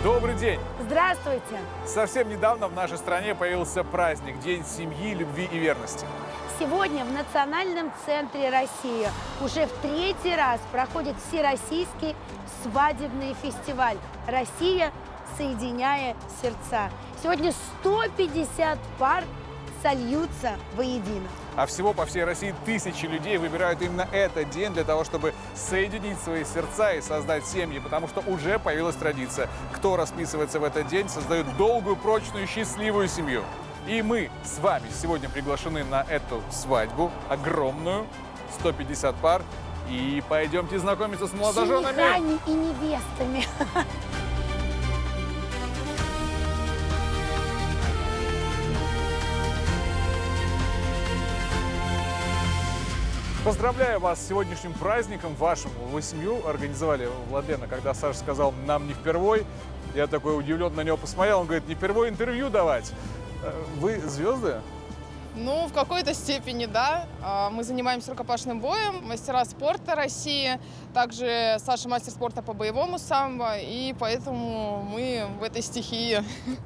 Добрый день! Здравствуйте! Совсем недавно в нашей стране появился праздник – День семьи, любви и верности. Сегодня в Национальном центре России уже в третий раз проходит Всероссийский свадебный фестиваль «Россия, соединяя сердца». Сегодня 150 пар сольются воедино. А всего по всей России тысячи людей выбирают именно этот день для того, чтобы соединить свои сердца и создать семьи, потому что уже появилась традиция. Кто расписывается в этот день, создает долгую, прочную, счастливую семью. И мы с вами сегодня приглашены на эту свадьбу, огромную, 150 пар. И пойдемте знакомиться с молодоженами. Женихами и невестами. Поздравляю вас с сегодняшним праздником вашим. Вы семью организовали, Владлена, когда Саша сказал, нам не впервой. Я такой удивленно на него посмотрел, он говорит, не впервой интервью давать. Вы звезды? Ну, в какой-то степени, да. Мы занимаемся рукопашным боем, мастера спорта России. Также Саша мастер спорта по боевому самбо, и поэтому мы в этой стихии.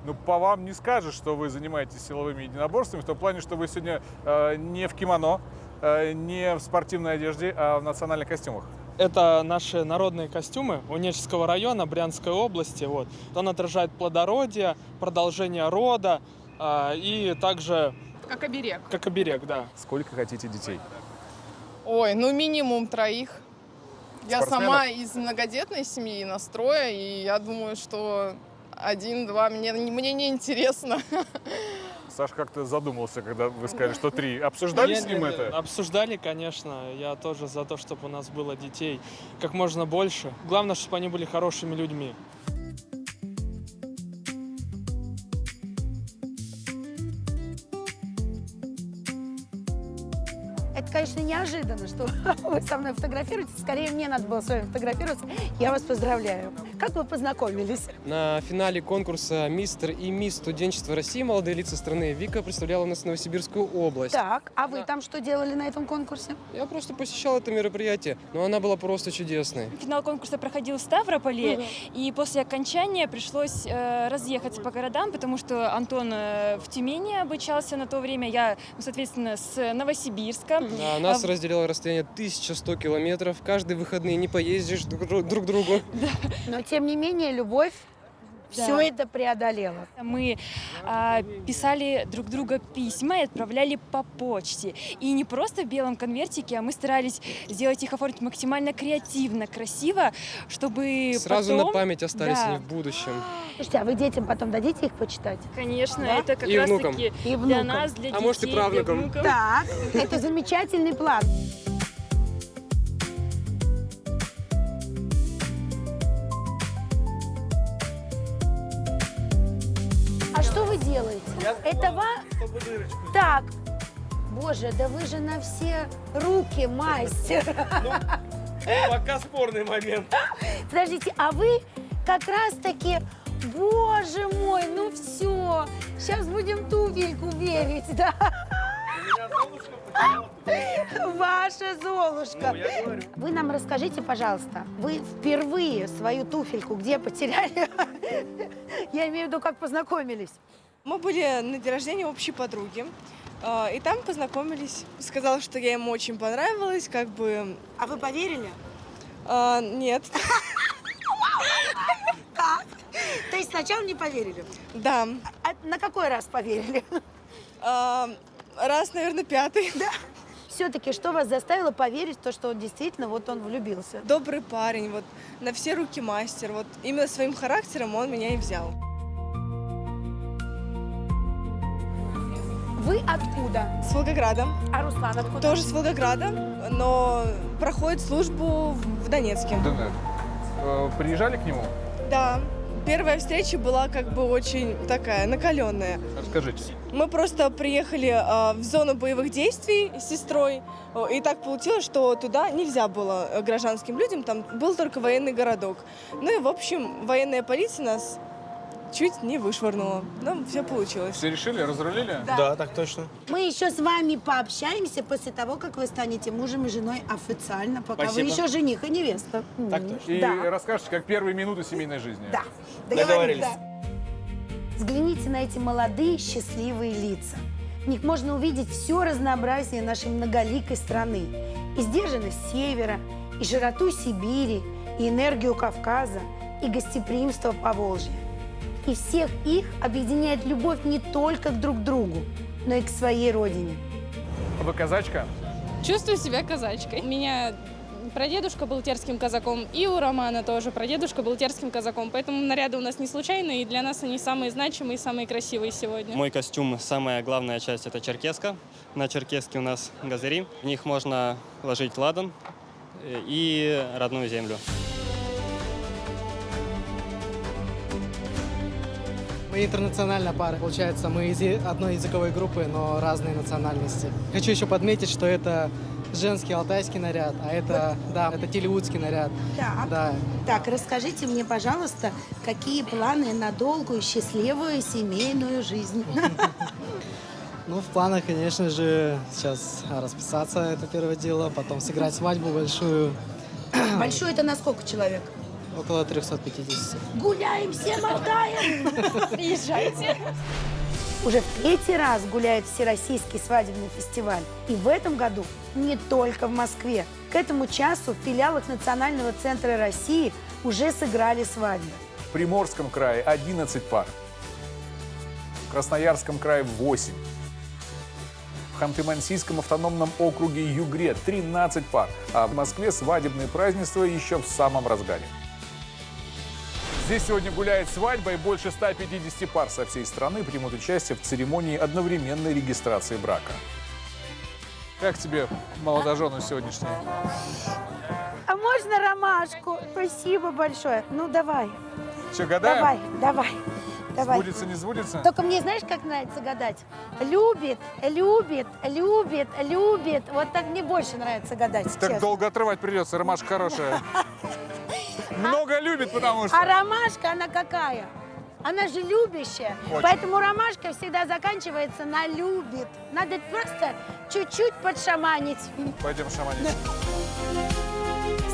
Ну, по вам не скажешь, что вы занимаетесь силовыми единоборствами, в том плане, что вы сегодня не в кимоно, не в спортивной одежде, а в национальных костюмах. Это наши народные костюмы Унеческого района Брянской области. Вот. Он отражает плодородие, продолжение рода и также... Как оберег. Как оберег, да. Сколько хотите детей? Ой, ну минимум 3. Я Спортсменов? сама из многодетной семьи, настроя, и я думаю, что 1-2 мне не интересно. Саша как-то задумался, когда вы сказали, что 3. Обсуждали с ним это? Обсуждали, конечно. Я тоже за то, чтобы у нас было детей как можно больше. Главное, чтобы они были хорошими людьми. Это, конечно, неожиданно, что вы со мной фотографируетесь. Скорее, мне надо было с вами фотографироваться. Я вас поздравляю. Как вы познакомились? На финале конкурса «Мистер и мисс студенчества России. Молодые лица страны» Вика представляла у нас Новосибирскую область. Так, а вы там что делали на этом конкурсе? Я просто посещал это мероприятие, но она была просто чудесной. Финал конкурса проходил в Ставрополе, и после окончания пришлось разъехаться по городам, потому что Антон в Тюмени обучался на то время, я, соответственно, с Новосибирска. Да, нас разделяло расстояние 1100 километров. Каждые выходные не поездишь друг к другу. Но, тем не менее, любовь все это преодолела. Мы писали друг другу письма и отправляли по почте. И не просто в белом конвертике, а мы старались сделать их, оформить максимально креативно, красиво, чтобы Сразу потом... на память остались Да. они в будущем. Слушайте, а вы детям потом дадите их почитать? Конечно, Да? это как И внукам. раз-таки И для внукам. нас, для А детей, может, и правнукам. для внуков. Так, это замечательный план. А что вы делаете? Это Так, боже, да вы же на все руки мастер. Пока спорный момент. Подождите, а вы как раз-таки, боже мой, ну все, сейчас будем туфельку верить, да? Ваша Золушка. Вы нам расскажите, пожалуйста, вы впервые свою туфельку где потеряли? Я имею в виду, как познакомились. Мы были на день рождения общей подруги, и там познакомились. Сказала, что я ему очень понравилась, как бы... А вы поверили? Нет. То есть сначала не поверили? Да. А на какой раз поверили? Раз, наверное, 5. Да. Все-таки что вас заставило поверить в то, что он действительно он влюбился? Добрый парень, вот на все руки мастер. Вот именно своим характером он меня и взял. Вы откуда? С Волгограда. А Руслан откуда? Тоже с Волгограда, но проходит службу в Донецке. Приезжали к нему? Да. Первая встреча была как бы очень такая накаленная. Расскажите. Мы просто приехали в зону боевых действий с сестрой, и так получилось, что туда нельзя было гражданским людям, там был только военный городок. Ну и, в общем, военная полиция нас чуть не вышвырнула. Но все получилось. Все решили, разрулили? Да, так точно. Мы еще с вами пообщаемся после того, как вы станете мужем и женой официально, пока Спасибо. вы еще жених и невеста. Так точно. И Да. расскажете, как первые минуты семейной жизни. Да. Договорились. Да. Взгляните на эти молодые счастливые лица. В них можно увидеть все разнообразие нашей многоликой страны. И сдержанность севера, и широту Сибири, и энергию Кавказа, и гостеприимство Поволжья. И всех их объединяет любовь не только к друг другу, но и к своей родине. Вы казачка? Чувствую себя казачкой. У меня прадедушка был терским казаком, и у Романа тоже прадедушка был терским казаком. Поэтому наряды у нас не случайные, и для нас они самые значимые и самые красивые сегодня. Мой костюм, самая главная часть, это черкеска. На черкеске у нас газыри. В них можно ложить ладан и родную землю. Мы интернациональная пара, получается, мы из одной языковой группы, но разные национальности. Хочу еще подметить, что это женский алтайский наряд, а это, да, это телеутский наряд. Так. Да. Так, расскажите мне, пожалуйста, какие планы на долгую, счастливую семейную жизнь? Ну, в планах, конечно же, сейчас расписаться, это первое дело, потом сыграть свадьбу большую, Большой это на сколько человек? около 350. Гуляем, все мотаем! Приезжайте. Уже в третий раз гуляет Всероссийский свадебный фестиваль. И в этом году не только в Москве. К этому часу в филиалах Национального центра России уже сыграли свадьбы. В Приморском крае 11 пар. В Красноярском крае 8. В Ханты-Мансийском автономном округе Югре 13 пар. А в Москве свадебные празднества еще в самом разгаре. Здесь сегодня гуляет свадьба, и больше 150 пар со всей страны примут участие в церемонии одновременной регистрации брака. Как тебе молодожены сегодняшние? А можно ромашку? Спасибо большое. Ну, давай. Что, гадаем? Давай. Сбудется, не сбудется? Только мне, знаешь, как нравится гадать? Любит. Вот так мне больше нравится гадать, Так честно. долго отрывать придется, ромашка хорошая. Много любит, потому что... А ромашка, она какая? Она же любящая. Очень. Поэтому ромашка всегда заканчивается на любит. Надо просто чуть-чуть подшаманить. Пойдем шаманить.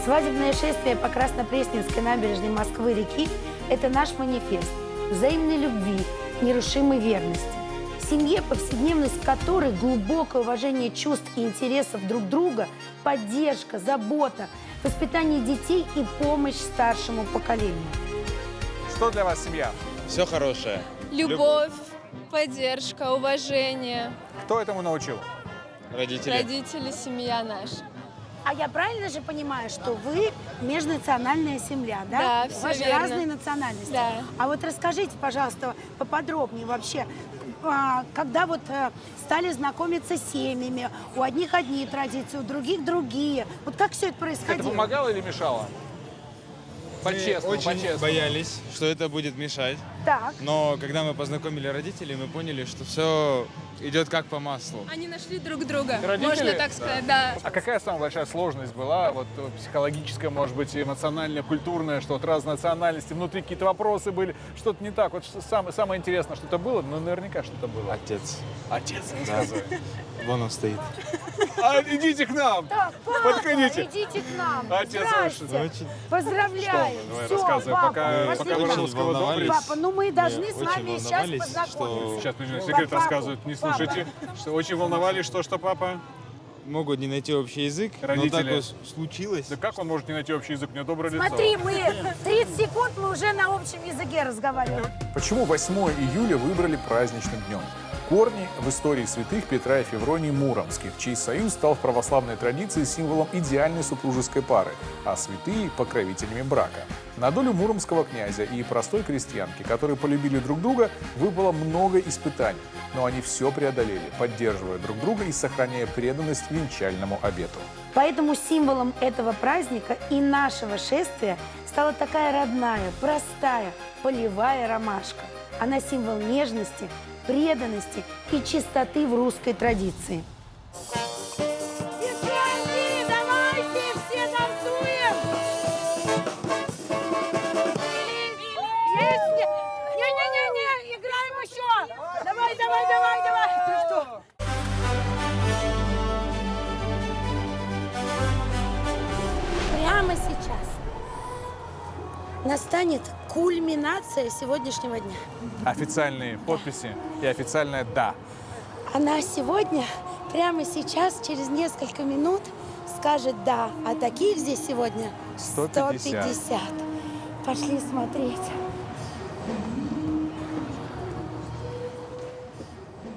Свадебное шествие по Краснопресненской набережной Москвы-реки – это наш манифест взаимной любви, нерушимой верности. В семье, повседневность которой глубокое уважение чувств и интересов друг друга, поддержка, забота, воспитание детей и помощь старшему поколению. Что для вас семья? Все хорошее. Любовь, поддержка, уважение. Кто этому научил? Родители. Родители, семья наша. А я правильно же понимаю, что вы межнациональная семья, да? Да, У всё вас же верно. разные национальности. Да. А вот расскажите, пожалуйста, поподробнее вообще, когда вот стали знакомиться с семьями, у одних одни традиции, у других другие. Вот как все это Это происходило? помогало или мешало? По-честному, Очень по-честному. боялись, что это будет мешать. Так. Но когда мы познакомили родителей, мы поняли, что все идет как по маслу. Они нашли друг друга, Родители? можно так сказать, да. А какая самая большая сложность была, вот психологическая, может быть, эмоциональная, культурная, что вот разные национальности, внутри какие-то вопросы были, что-то не так? Вот самое интересное, что-то было? Ну, наверняка что-то было. Отец. Отец, рассказывай. Вон он стоит. А, идите к нам! Так, папа, Подходите. идите к нам. Отец Здрасте. ваш, Очень, Поздравляю. Давай, Всё, рассказывай, папа, пока пошли вы к нам. русского волновались. добрый. Папа, ну мы должны с очень вами сейчас волновались, познакомиться. Сейчас, секрет Папа, рассказывают, не слушайте. Что очень волновались, что папа? могут не найти общий язык, Родители. но так вот случилось. Да как он может не найти общий язык? У него доброе лицо. Смотри, мы 30 секунд, мы уже на общем языке разговариваем. Почему 8 июля выбрали праздничным днем? Корни в истории святых Петра и Февронии Муромских, чей союз стал в православной традиции символом идеальной супружеской пары, а святые – покровителями брака. На долю муромского князя и простой крестьянки, которые полюбили друг друга, выпало много испытаний, но они все преодолели, поддерживая друг друга и сохраняя преданность венчальному обету. Поэтому символом этого праздника и нашего шествия стала такая родная, простая, полевая ромашка. Она символ нежности, преданности и чистоты в русской традиции. Давайте все танцуем! Не-не-не! настанет кульминация сегодняшнего дня. Официальные подписи и официальное «да». Она сегодня, прямо сейчас, через несколько минут, скажет «да». А таких здесь сегодня 150. Пошли смотреть.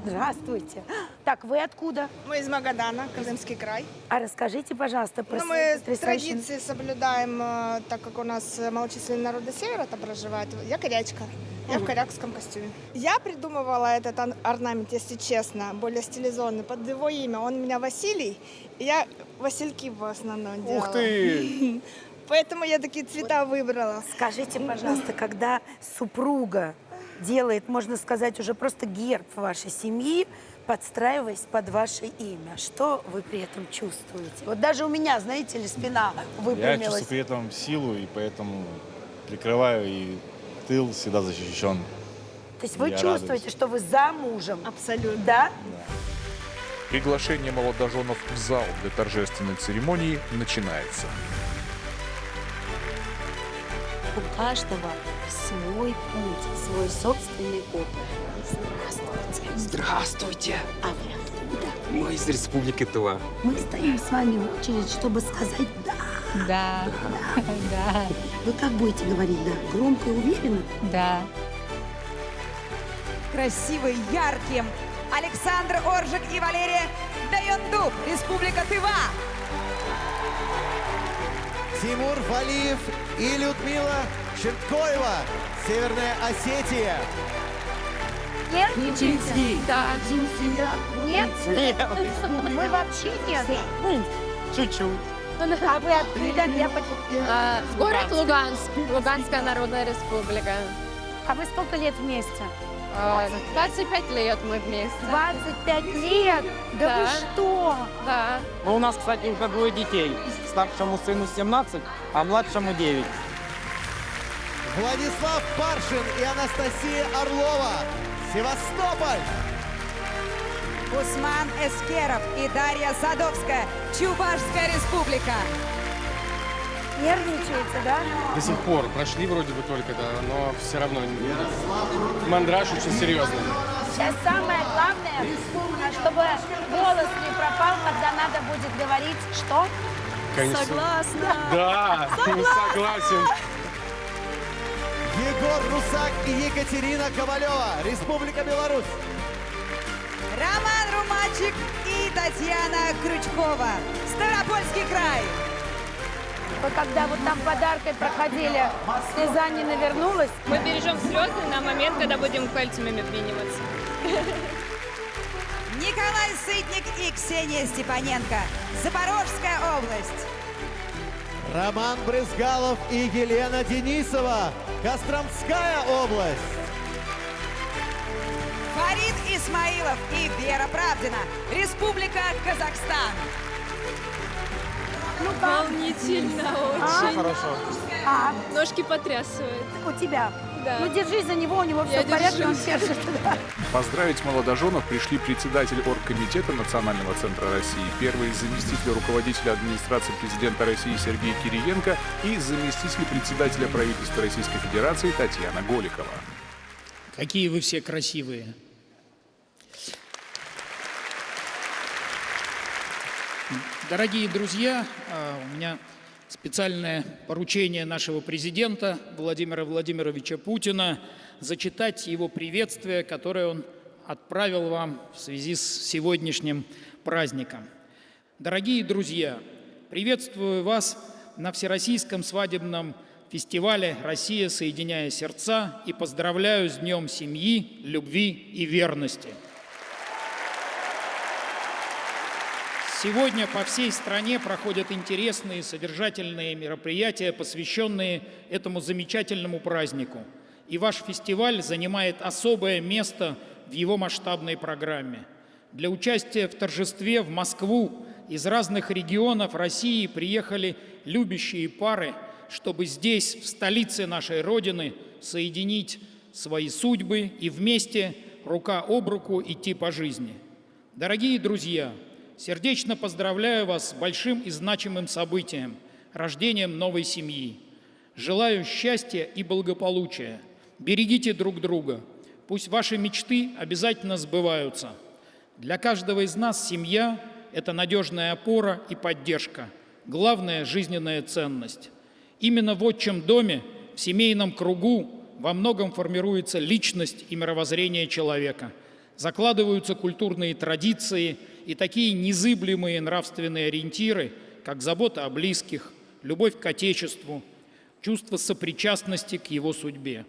Здравствуйте. Так, вы откуда? Мы из Магадана, Колымский край. А расскажите, пожалуйста, про Но свои мы потрясающие... традиции соблюдаем, так как у нас малочисленные народы севера там проживают. Я корячка. Я в корякском костюме. Я придумывала этот орнамент, если честно, более стилизованный, под его имя. Он у меня Василий, и я васильки в основном делала. Ух ты! Поэтому я такие цвета выбрала. Скажите, пожалуйста, когда супруга делает, можно сказать, уже просто герб вашей семьи, подстраиваясь под ваше имя, что вы при этом чувствуете? Вот даже у меня, знаете ли, спина Я выпрямилась. чувствую при этом силу, и поэтому прикрываю, и тыл всегда защищен. То есть вы Я чувствуете, радуюсь. что вы за мужем? Абсолютно. Да? Приглашение молодоженов в зал для торжественной церемонии начинается. У каждого свой путь, свой собственный опыт. Здравствуйте. Здравствуйте. А вы откуда? Мы из Республики Тыва. Мы стоим с вами в очередь, чтобы сказать «да». Да. Да. Вы как будете говорить «да»? Громко и уверенно? Да. Красивый, ярким. Александр Оржик и Валерия Даюндуб, Республика Тыва. Тимур Валиев и Людмила Черткоева, Северная Осетия. Нервничаете? Да. Нет? Мы вообще нет. Чуть-чуть. А вы откуда? Город Луганск. Луганская Народная Республика. А вы сколько лет вместе? 25 лет мы вместе. 25 лет? Да Да. вы что? Да. Ну, у нас, кстати, уже двое детей. Старшему сыну 17, а младшему 9. Владислав Паршин и Анастасия Орлова, Севастополь. Усман Эскеров и Дарья Садовская, Чувашская Республика. Нервничаете, да? До сих пор. Прошли вроде бы только, да, но все равно мандраж очень серьезный. Сейчас самое главное, чтобы голос не пропал, когда надо будет говорить что? Конечно. Согласна. Да, согласен. Егор Русак и Екатерина Ковалева, Республика Беларусь. Роман Румачик и Татьяна Крючкова, Ставропольский край. Вы когда вот там подаркой проходили, слеза не навернулась? Мы бережем слезы на момент, когда будем кольцами обмениваться. Николай Сытник и Ксения Степаненко, Запорожская область. Роман Брызгалов и Елена Денисова, Костромская область. Фарид Исмаилов и Вера Правдина, Республика Казахстан. Ну как? Волнительно А? очень. Хорошо. А, Ножки потрясывают. у тебя? Да. Ну держись за него, у него все Я в порядке, он держусь. держит. Да. Поздравить молодоженов пришли председатель Оргкомитета Национального центра России, первый заместитель руководителя администрации президента России Сергей Кириенко и заместитель председателя правительства Российской Федерации Татьяна Голикова. Какие вы все красивые. Дорогие друзья, у меня специальное поручение нашего президента Владимира Владимировича Путина зачитать его приветствие, которое он отправил вам в связи с сегодняшним праздником. Дорогие друзья, приветствую вас на Всероссийском свадебном фестивале «Россия, соединяя сердца» и поздравляю с Днем семьи, любви и верности. Сегодня по всей стране проходят интересные содержательные мероприятия, посвященные этому замечательному празднику. И ваш фестиваль занимает особое место в его масштабной программе. Для участия в торжестве в Москву из разных регионов России приехали любящие пары, чтобы здесь, в столице нашей Родины, соединить свои судьбы и вместе, рука об руку, идти по жизни. Дорогие друзья, сердечно поздравляю вас с большим и значимым событием – рождением новой семьи. Желаю счастья и благополучия. Берегите друг друга. Пусть ваши мечты обязательно сбываются. Для каждого из нас семья – это надежная опора и поддержка, главная жизненная ценность. Именно в отчим доме, в семейном кругу во многом формируется личность и мировоззрение человека, закладываются культурные традиции и такие незыблемые нравственные ориентиры, как забота о близких, любовь к Отечеству, чувство сопричастности к его судьбе.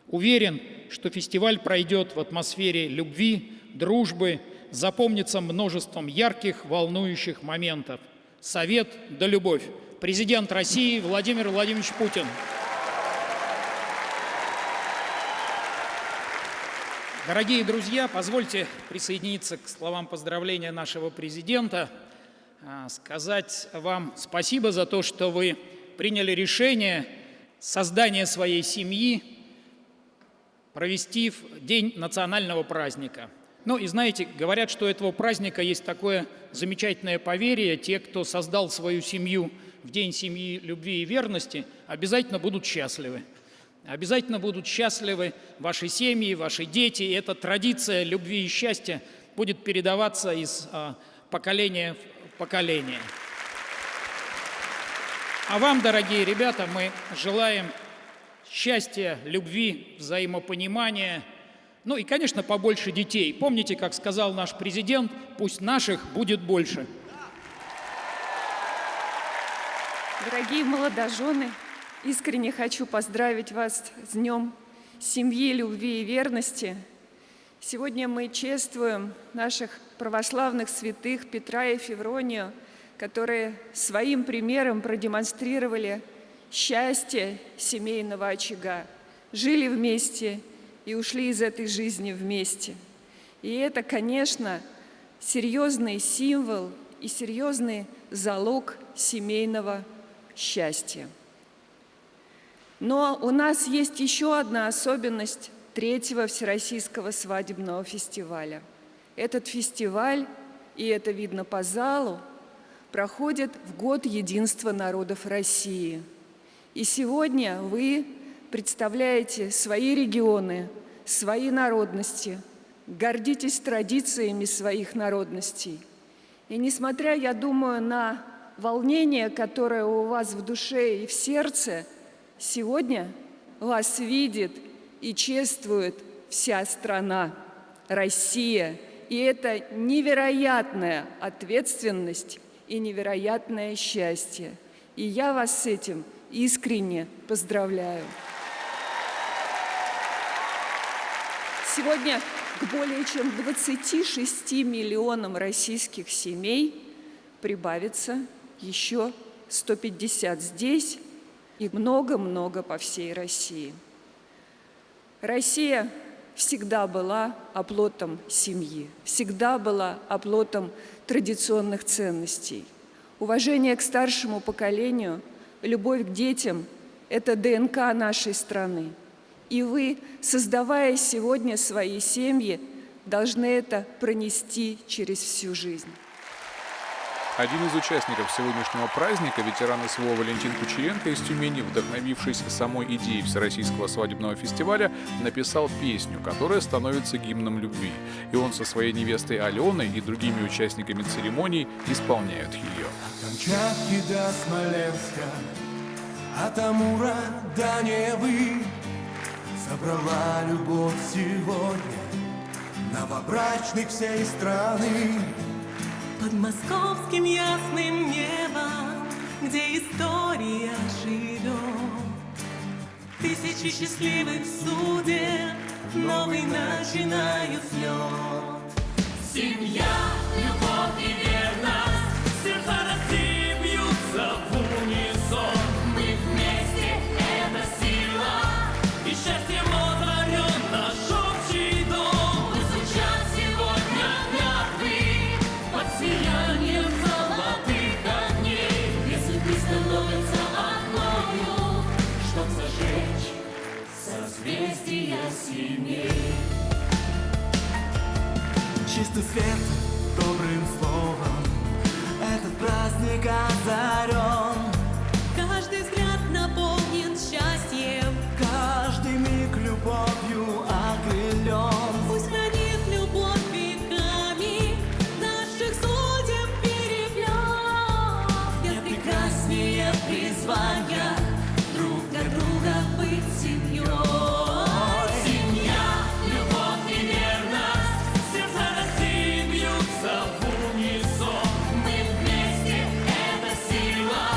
Уверен, что фестиваль пройдет в атмосфере любви, дружбы, запомнится множеством ярких, волнующих моментов. Совет да любовь. Президент России Владимир Владимирович Путин. Дорогие друзья, позвольте присоединиться к словам поздравления нашего президента, сказать вам спасибо за то, что вы приняли решение создания своей семьи провести в день национального праздника. Ну и знаете, говорят, что у этого праздника есть такое замечательное поверье: те, кто создал свою семью в день семьи, любви и верности, обязательно будут счастливы. Обязательно будут счастливы ваши семьи, ваши дети. И эта традиция любви и счастья будет передаваться из поколения в поколение. А вам, дорогие ребята, мы желаем счастья, любви, взаимопонимания. Ну и, конечно, побольше детей. Помните, как сказал наш президент, пусть наших будет больше. Дорогие молодожены, искренне хочу поздравить вас с Днем семьи, любви и верности. Сегодня мы чествуем наших православных святых Петра и Февронию, которые своим примером продемонстрировали счастье семейного очага, жили вместе и ушли из этой жизни вместе. И это, конечно, серьезный символ и серьезный залог семейного счастья. Но у нас есть еще одна особенность третьего Всероссийского свадебного фестиваля. Этот фестиваль, и это видно по залу, проходит в год единства народов России. И сегодня вы представляете свои регионы, свои народности, гордитесь традициями своих народностей. И несмотря, я думаю, на волнение, которое у вас в душе и в сердце, сегодня вас видит и чествует вся страна, Россия. И это невероятная ответственность и невероятное счастье. И я вас с этим искренне поздравляю. Сегодня к более чем 26 миллионам российских семей прибавится еще 150 здесь и много-много по всей России. Россия всегда была оплотом семьи, всегда была оплотом традиционных ценностей. Уважение к старшему поколению, любовь к детям – это ДНК нашей страны. И вы, создавая сегодня свои семьи, должны это пронести через всю жизнь. Один из участников сегодняшнего праздника, ветеран СВО Валентин Кучеренко из Тюмени, вдохновившись самой идеей Всероссийского свадебного фестиваля, написал песню, которая становится гимном любви. И он со своей невестой Аленой и другими участниками церемоний исполняют ее. От Камчатки до Смоленска, от Амура до Невы собрала любовь сегодня новобрачных всей страны. Под московским ясным небом, где история живет, тысячи счастливых судеб новый начинают взлет. Семья, любовь и верность, сердца России бьются в унисон. Мы вместе, это сила, и счастьем озарен наш общий дом. Мы звучат сегодня клятвы под сиянием золотых огней. Если ты становится одною, чтоб зажечь созвездия семей. Чистый свет добрым словом, этот праздник озарен. Каждый взгляд наполнен счастьем. любовью окрылен. Пусть хранит любовь веками наших судеб переплет. Нет прекраснее призвания друг для друга быть семьей. Семья, любовь и верность, сердца России бьются в унисон. Мы вместе, это сила,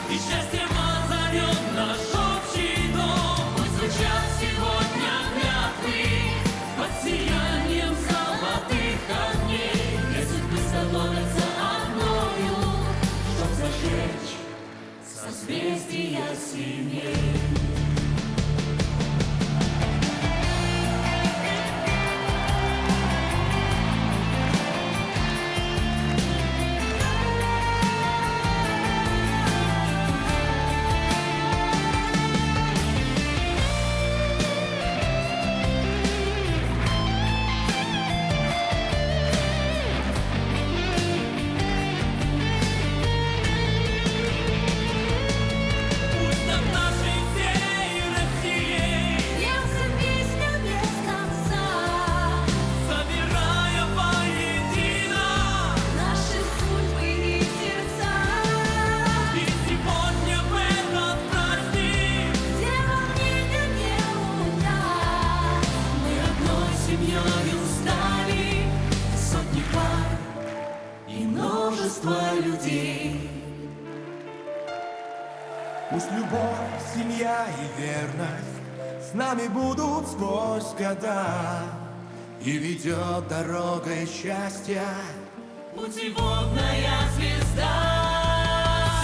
и счастьем озарен наш общий дом. Пусть звучат сегодня клятвы под сиянием золотых огней. Две судьбы становятся одною, чтоб зажечь созвездия семей. Пусть над нашей всей Россией льется песня без конца, собирая воедино наши судьбы и сердца. И сегодня в этот праздник, где волнения не унять, мы одной семьей стали, сотни пар и множество людей. Пусть любовь, семья и верность с нами будут сквозь года, и ведет дорогой счастья Путеводная звезда.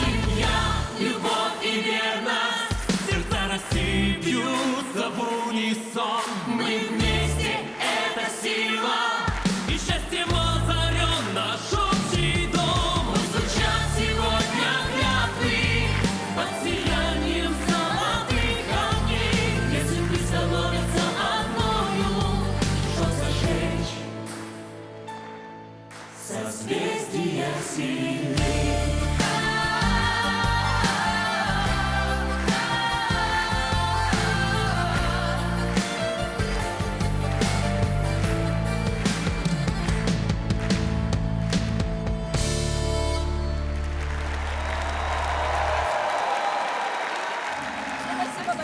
Семья, любовь и верность, сердца России бьются в унисон. Мы вместе, это сила, и счастьем озарен наш общий дом. Пусть звучат сегодня клятвы под сиянием золотых огней. Две судьбы становятся одною, чтоб зажечь созвездия семей.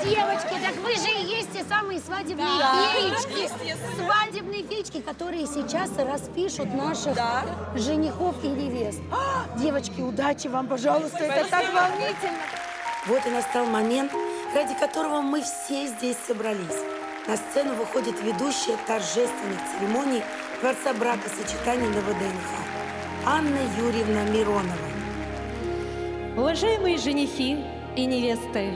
Девочки, так вы же и есть те самые свадебные феечки. Свадебные феечки, которые сейчас распишут наших женихов и невест. Девочки, удачи вам, пожалуйста, это так волнительно. Вот и настал момент, ради которого мы все здесь собрались. На сцену выходит ведущая торжественных церемоний Дворца бракосочетаний на ВДНХ Анна Юрьевна Миронова. Уважаемые женихи и невесты,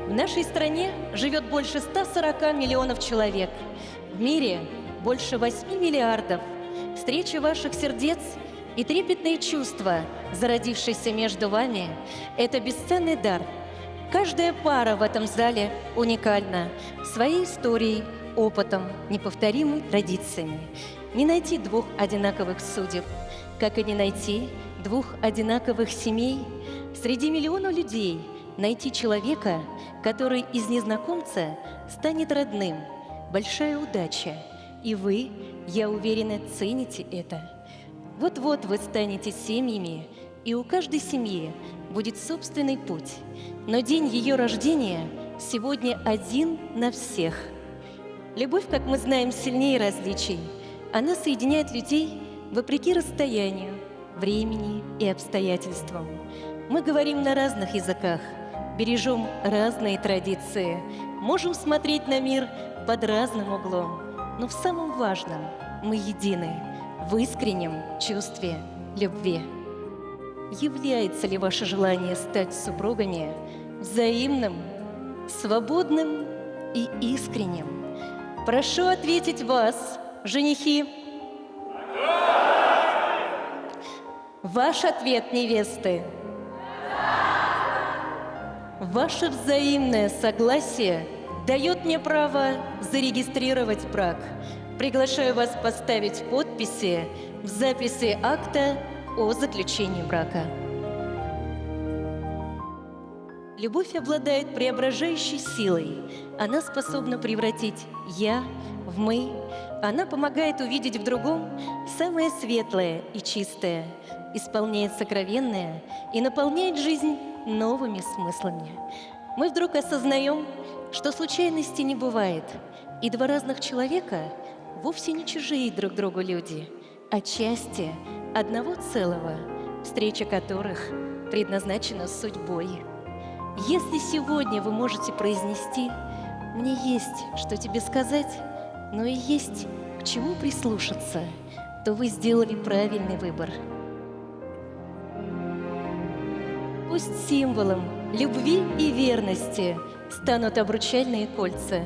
в нашей стране живет больше 140 миллионов человек. В мире больше 8 миллиардов. Встреча ваших сердец и трепетные чувства, зародившиеся между вами, это бесценный дар. Каждая пара в этом зале уникальна своей историей, опытом, неповторимыми традициями. Не найти двух одинаковых судеб, как и не найти двух одинаковых семей. Среди миллиона людей найти человека, который из незнакомца станет родным. Большая удача. И вы, я уверена, цените это. Вот-вот вы станете семьями, и у каждой семьи будет собственный путь. Но день ее рождения сегодня один на всех. Любовь, как мы знаем, сильнее различий. Она соединяет людей вопреки расстоянию, времени и обстоятельствам. Мы говорим на разных языках, бережем разные традиции, можем смотреть на мир под разным углом. Но в самом важном мы едины в искреннем чувстве любви. Является ли ваше желание стать супругами взаимным, свободным и искренним? Прошу ответить вас, женихи. Ваш ответ, невесты. Ваше взаимное согласие дает мне право зарегистрировать брак. Приглашаю вас поставить подписи в записи акта о заключении брака. Любовь обладает преображающей силой. Она способна превратить «я» в «мы». Она помогает увидеть в другом самое светлое и чистое, исполняет сокровенное и наполняет жизнь новыми смыслами. Мы вдруг осознаем, что случайности не бывает, и два разных человека вовсе не чужие друг другу люди, а части одного целого, встреча которых предназначена судьбой. Если сегодня вы можете произнести «мне есть, что тебе сказать», но и есть к чему прислушаться, то вы сделали правильный выбор. Пусть символом любви и верности станут обручальные кольца.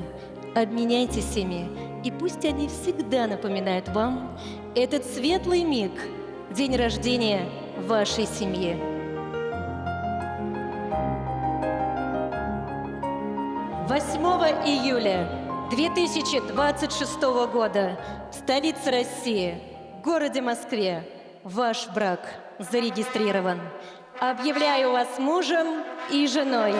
Обменяйтесь ими, и пусть они всегда напоминают вам этот светлый миг, день рождения вашей семьи. Июля 2026 года в столице России, в городе Москве, ваш брак зарегистрирован. Объявляю вас мужем и женой.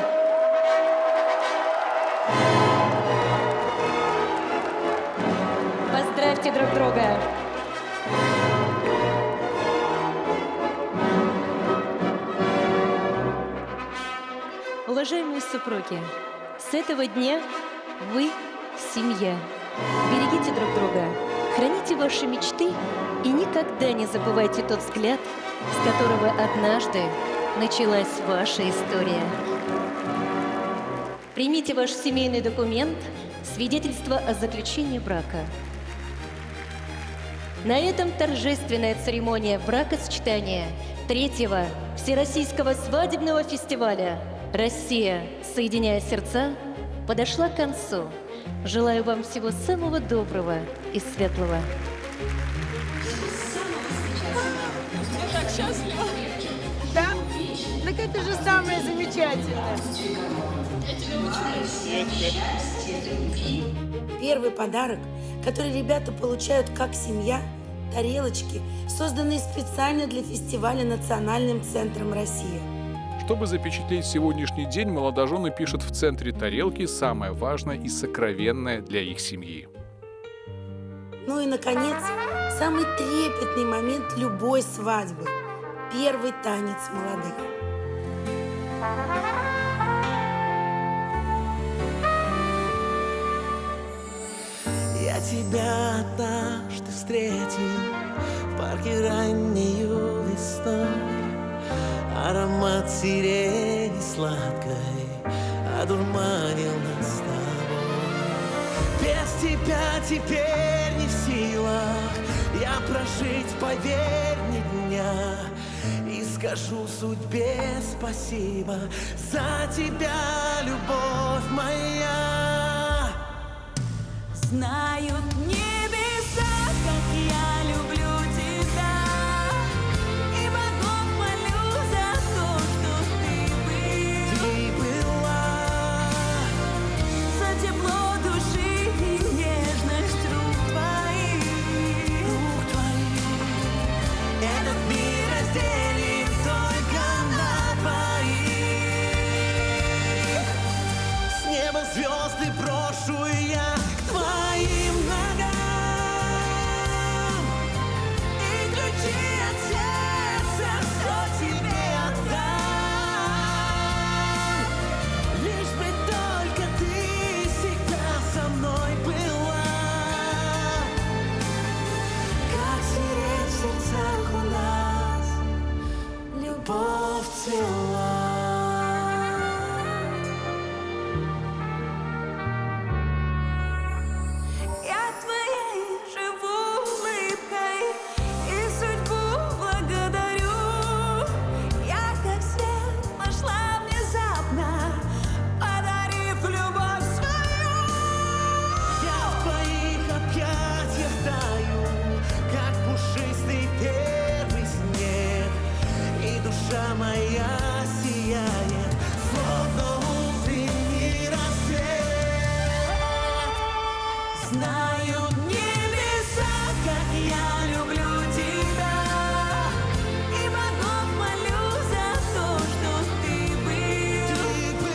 Поздравьте друг друга. Уважаемые супруги, с этого дня вы семья. Берегите друг друга, храните ваши мечты и никогда не забывайте тот взгляд, с которого однажды началась ваша история. Примите ваш семейный документ, свидетельство о заключении брака. На этом торжественная церемония бракосочетания 3-го Всероссийского свадебного фестиваля «Россия, соединяя сердца» подошла к концу. Желаю вам всего самого доброго и светлого. Я так счастлива. Да? Так это же самое замечательное. Я тебя очень Первый подарок, который ребята получают как семья – тарелочки, созданные специально для фестиваля Национальным центром России. Чтобы запечатлеть сегодняшний день, молодожены пишут в центре тарелки самое важное и сокровенное для их семьи. Ну и, наконец, самый трепетный момент любой свадьбы – первый танец молодых. Я тебя однажды встретил в парке раннею весной. Аромат сирени сладкой одурманил нас с тобой. Без тебя теперь не в силах я прожить, поверь, ни дня. И скажу судьбе спасибо за тебя, любовь моя. Знают небеса, как я люблю тебя, и богов молю за то, что ты был. Ты была За тепло души и нежность рук твоих. Этот мир разделим только на двоих. С неба звезды брошу я к твоим ногам, И ключи от сердца все тебе отдам. лишь бы только ты всегда со мной была. Как сирень в сердцах у нас любовь цвела. Я твоей живу улыбкой и судьбу благодарю. Я как свет пошла внезапно, подарив любовь свою. Я в твоих объятиях таю, как пушистый первый снег, и душа моя сияет, словно утренний рассвет. Знают небеса, как я люблю тебя, и богов молю за то, что ты был.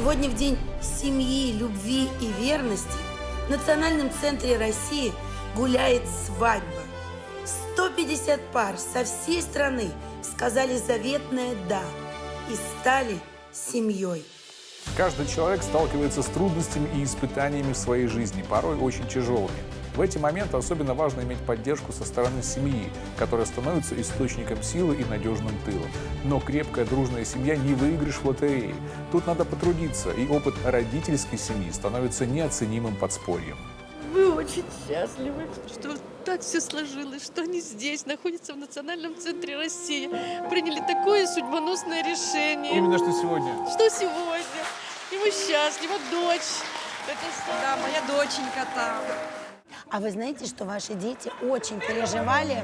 Сегодня в День семьи, любви и верности в Национальном центре России гуляет свадьба. 150 пар со всей страны сказали заветное «да» и стали семьей. Каждый человек сталкивается с трудностями и испытаниями в своей жизни, порой очень тяжелыми. В эти моменты особенно важно иметь поддержку со стороны семьи, которая становится источником силы и надежным тылом. Но крепкая, дружная семья не выигрыш в лотерее. Тут надо потрудиться, и опыт родительской семьи становится неоценимым подспорьем. Мы очень счастливы, что так все сложилось, что они здесь, находятся в Национальном центре России, приняли такое судьбоносное решение. Именно что сегодня. Что сегодня. И мы счастливы. Дочь. Да, моя доченька там. А вы знаете, что ваши дети очень переживали,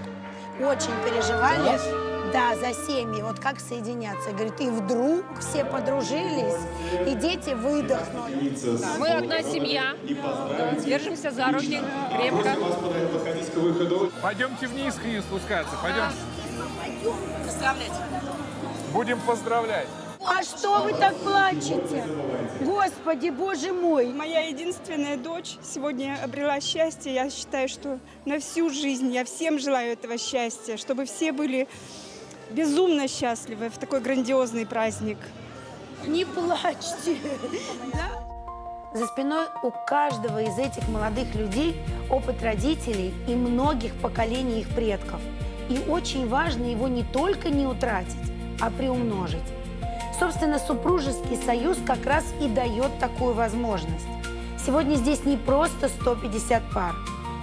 да, за семьи, вот как соединяться. Говорит, и вдруг все подружились, и дети выдохнули. Мы одна семья, держимся за руки крепко. Пойдемте вниз к ним спускаться, пойдем. Поздравлять. Будем поздравлять. А что вы так плачете? Господи, боже мой! Моя единственная дочь сегодня обрела счастье. Я считаю, что на всю жизнь я всем желаю этого счастья, чтобы все были безумно счастливы в такой грандиозный праздник. Не плачьте. За спиной у каждого из этих молодых людей опыт родителей и многих поколений их предков. И очень важно его не только не утратить, а приумножить. Собственно, супружеский союз как раз и дает такую возможность. Сегодня здесь не просто 150 пар.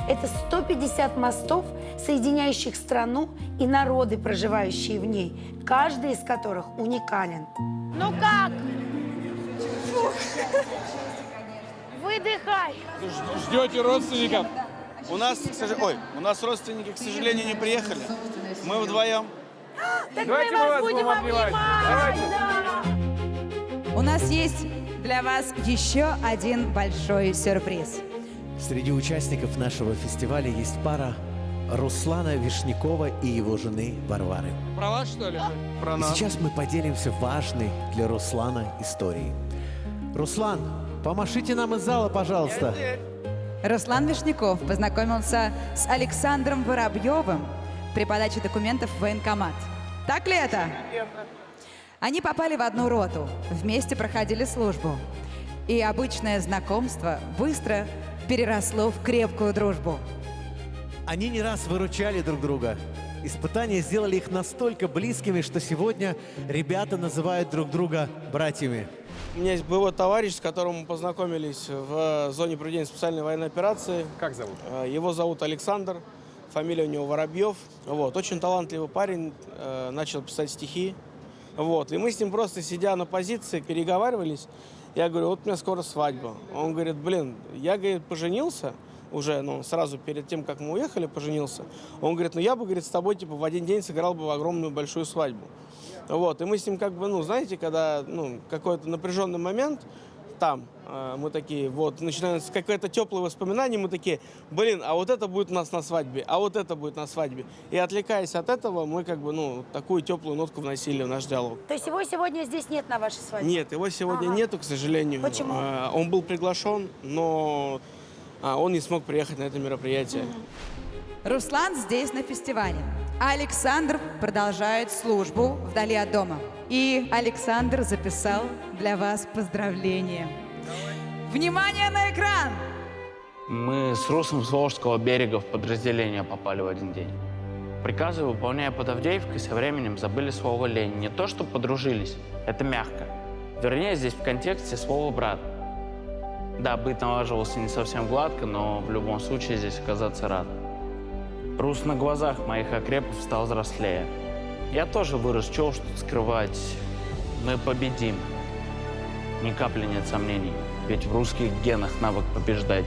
Это 150 мостов, соединяющих страну и народы, проживающие в ней, каждый из которых уникален. Ну как? Выдыхай. Ждете родственников? У нас родственники, к сожалению, не приехали. Мы вдвоем. Так Давайте мы вас будем обнимать. У нас есть для вас еще один большой сюрприз. Среди участников нашего фестиваля есть пара Руслана Вишнякова и его жены Варвары. Про вас, что ли? Про И нас. сейчас мы поделимся важной для Руслана историей. Руслан, помашите нам из зала, пожалуйста. Руслан Вишняков познакомился с Александром Воробьевым при подаче документов в военкомат. Так ли это? Они попали в одну роту, вместе проходили службу. И обычное знакомство быстро переросло в крепкую дружбу. Они не раз выручали друг друга. Испытания сделали их настолько близкими, что сегодня ребята называют друг друга братьями. У меня есть боевой товарищ, с которым мы познакомились в зоне проведения специальной военной операции. Как зовут? Его зовут Александр, фамилия у него Воробьев. Вот. Очень талантливый парень, начал писать стихи. Вот. И мы с ним просто, сидя на позиции, переговаривались. Я говорю, вот у меня скоро свадьба. Он говорит, я, говорит, поженился уже, сразу перед тем, как мы уехали, поженился. Он говорит, я бы, говорит, с тобой, в один день сыграл бы огромную большую свадьбу. Вот. И мы с ним знаете, когда, какой-то напряженный момент, там мы такие, начинается какое-то теплое воспоминание, мы такие, а вот это будет у нас на свадьбе, а вот это будет на свадьбе. И отвлекаясь от этого, мы такую теплую нотку вносили в наш диалог. То есть его сегодня здесь нет на вашей свадьбе? Нет, его сегодня нету, к сожалению. Почему? Он был приглашен, но он не смог приехать на это мероприятие. Руслан здесь на фестивале, а Александр продолжает службу вдали от дома. И Александр записал для вас поздравления. Внимание на экран! Мы с Русом с Волжского берега в подразделение попали в один день. Приказы, выполняя под Авдеевкой, со временем забыли слово «лень». Не то, что подружились, это мягко. Вернее, здесь в контексте слово «брат». Да, быт налаживался не совсем гладко, но в любом случае здесь оказаться рад. Рус на глазах моих окрепов стал взрослее. Я тоже вырос, чего уж тут скрывать. Мы победим. Ни капли нет сомнений, ведь в русских генах навык побеждать.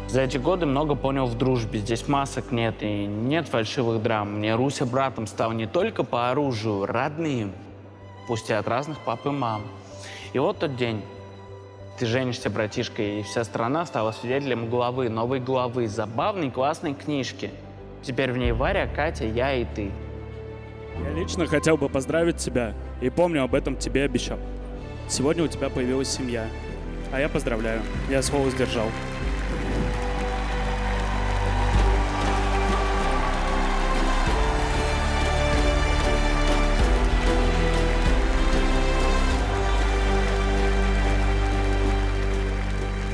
За эти годы много понял в дружбе. Здесь масок нет и нет фальшивых драм. Мне Руся братом стал не только по оружию, родным, пусть и от разных пап и мам. И вот тот день. Ты женишься, братишка, и вся страна стала свидетелем новой главы, забавной, классной книжки. Теперь в ней Варя, Катя, я и ты. Я лично хотел бы поздравить тебя и помню, об этом тебе обещал. Сегодня у тебя появилась семья. А я поздравляю, я слово сдержал.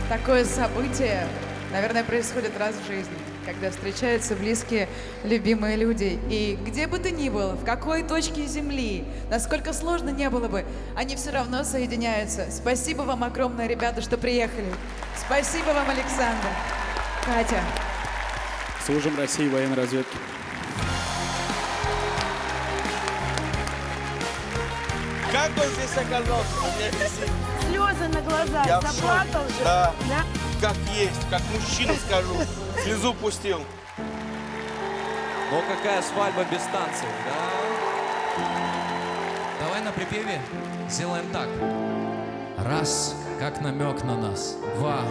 Такое событие, наверное, происходит раз в жизни, когда встречаются близкие, любимые люди. И где бы ты ни был, в какой точке земли, насколько сложно не было бы, они все равно соединяются. Спасибо вам огромное, ребята, что приехали. Спасибо вам, Александр. Катя. Служим России военной разведке. Как он здесь оказался? У меня висит. Слезы на глазах, Я в заплакал шоке. же. Да. Как есть, как мужчина скажу. Слезу пустил. Но какая свадьба без танцев, да? Давай на припеве сделаем так. Раз, как намек на нас. Два,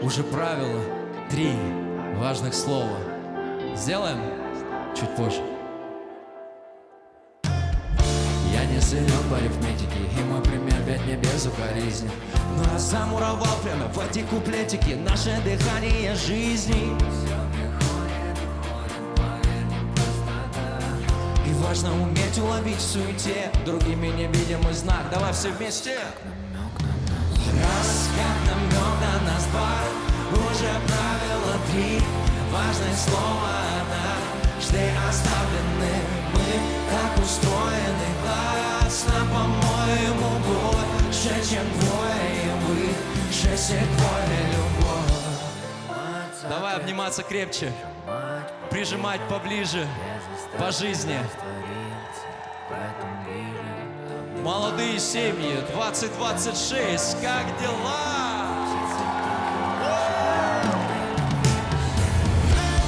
уже правило. Три, важных слова. Сделаем чуть позже. Я не силен в арифметике, и мой пример ведь не безукоризнен. Но я замуровал прямо в эти куплетики наше дыхание жизни. И важно уметь уловить в суете другими невидимый знак. Давай все вместе. Раз, как намек на нас. Два, уже правило. Три, важное слово. Одна, жды оставлены. Мы так устроены. Классно, по-моему, больше, чем двое. Выше секвоя любовь. Давай обниматься крепче, прижимать поближе по жизни. Молодые семьи, 20-26, как дела?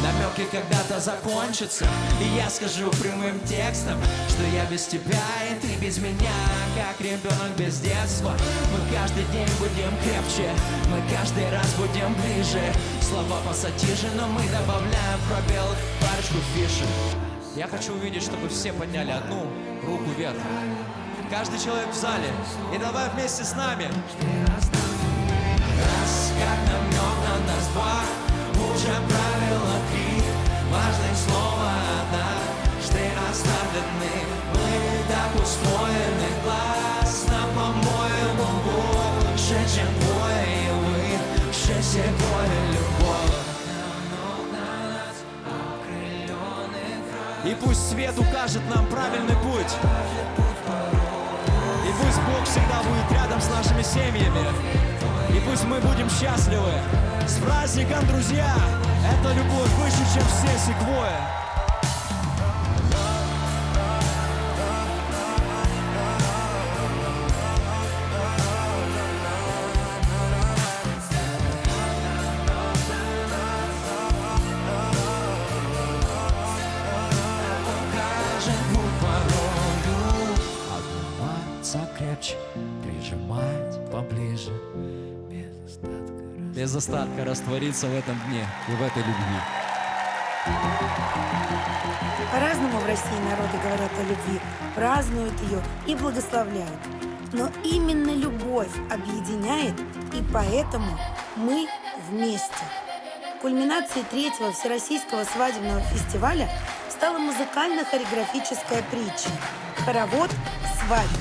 Намеки когда-то закончатся, и я скажу прямым текстом, что я без тебя и ты без меня, как ребенок без детства. Мы каждый день будем крепче, мы каждый раз будем ближе. Слова пассатижи, но мы добавляем пробел, парочку фишек. Я хочу увидеть, чтобы все подняли одну руку вверх. Каждый человек в зале. И давай вместе с нами. Раз, как намек на нас. Два, уже правило. Три, важное слово. Одна, жды оставлены. Мы так устроены. Классно, по-моему, больше, чем двое. Выше секвоя любовь. И пусть свет укажет нам правильный путь. И пусть Бог всегда будет рядом с нашими семьями. И пусть мы будем счастливы. С праздником, друзья! Это любовь выше, чем все секвои. Крепче, прижимать поближе, без остатка раствориться в этом дне и в этой любви. По-разному в России народы говорят о любви, празднуют ее и благословляют. Но именно любовь объединяет, и поэтому мы вместе. Кульминацией третьего Всероссийского свадебного фестиваля стала музыкально-хореографическая притча «Хоровод свадьба».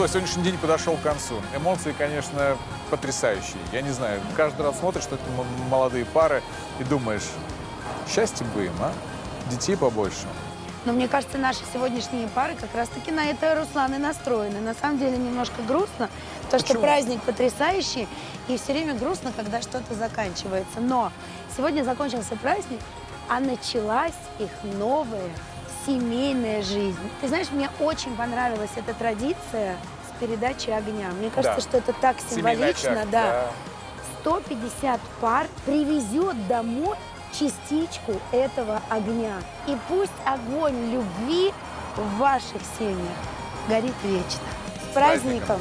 что, сегодняшний день подошел к концу. Эмоции, конечно, потрясающие. Я не знаю, каждый раз смотришь, что это молодые пары и думаешь, счастье бы им, а? Детей побольше. Но мне кажется, наши сегодняшние пары как раз-таки на это, Руслан, и настроены. На самом деле немножко грустно, то, что праздник потрясающий, и все время грустно, когда что-то заканчивается. Но сегодня закончился праздник, а началась их новая семейная жизнь. Ты знаешь, мне очень понравилась эта традиция с передачи огня. Мне кажется, что это так символично. Да. 150 пар привезет домой частичку этого огня. И пусть огонь любви в ваших семьях горит вечно. С праздником!